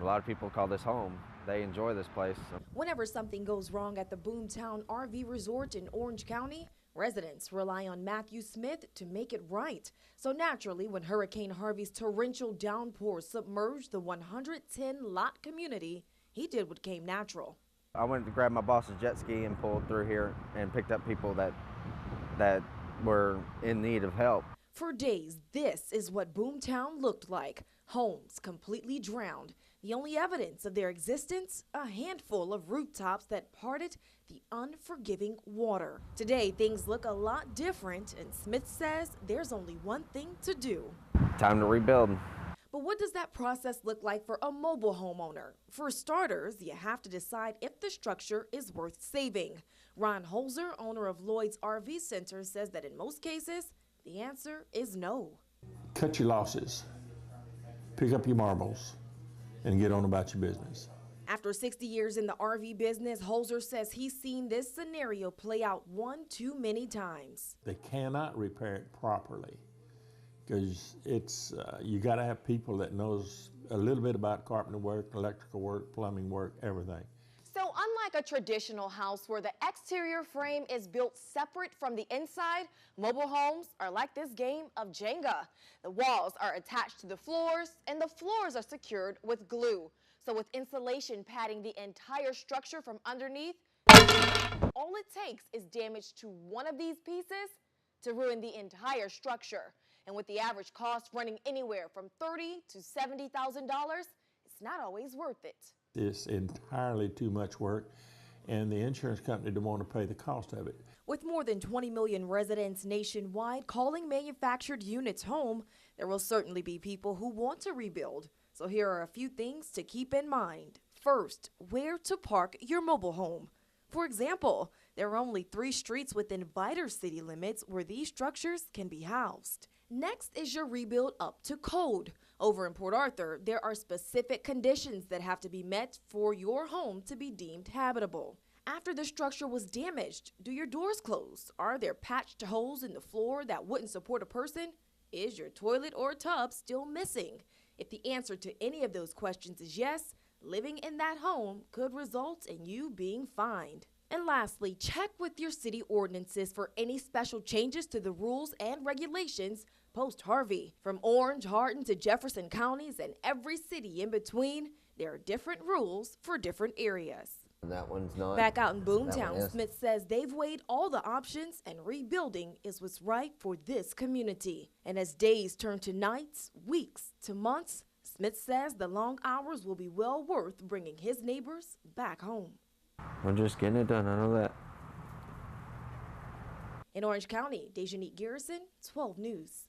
A lot of people call this home. They enjoy this place. Whenever something goes wrong at the Boomtown RV Resort in Orange County, residents rely on Matthew Smith to make it right. So naturally, when Hurricane Harvey's torrential downpour submerged the 110-lot community, he did what came natural. I went to grab my boss's jet ski and pulled through here and picked up people that were in need of help. For days, this is what Boomtown looked like. Homes completely drowned. The only evidence of their existence, a handful of rooftops that parted the unforgiving water. Today, things look a lot different, and Smith says there's only one thing to do. Time to rebuild. But what does that process look like for a mobile homeowner? For starters, you have to decide if the structure is worth saving. Ron Holzer, owner of Lloyd's RV Center, says that in most cases, the answer is no. Cut your losses, pick up your marbles, and get on about your business. After 60 years in the RV business, Holzer says he's seen this scenario play out one too many times. They cannot repair it properly because it's you got to have people that knows a little bit about carpentry work, electrical work, plumbing work, everything. So unlike a traditional house where the exterior frame is built separate from the inside, mobile homes are like this game of Jenga. The walls are attached to the floors and the floors are secured with glue. So with insulation padding the entire structure from underneath, all it takes is damage to one of these pieces to ruin the entire structure. And with the average cost running anywhere from $30,000 to $70,000, it's not always worth it. It's entirely too much work, and the insurance company don't want to pay the cost of it. With more than 20 million residents nationwide calling manufactured units home, there will certainly be people who want to rebuild. So here are a few things to keep in mind. First, where to park your mobile home. For example, there are only 3 streets within Vidor city limits where these structures can be housed. Next is your rebuild up to code. Over in Port Arthur, there are specific conditions that have to be met for your home to be deemed habitable. After the structure was damaged, do your doors close? Are there patched holes in the floor that wouldn't support a person? Is your toilet or tub still missing? If the answer to any of those questions is yes, living in that home could result in you being fined. And lastly, check with your city ordinances for any special changes to the rules and regulations post-Harvey. From Orange, Hardin to Jefferson counties and every city in between, there are different rules for different areas. That one's not. Back out in That one Boomtown, is. Smith says they've weighed all the options and rebuilding is what's right for this community. And as days turn to nights, weeks to months, Smith says the long hours will be well worth bringing his neighbors back home. We're just getting it done, I know that. In Orange County, Dejanique Garrison, 12 News.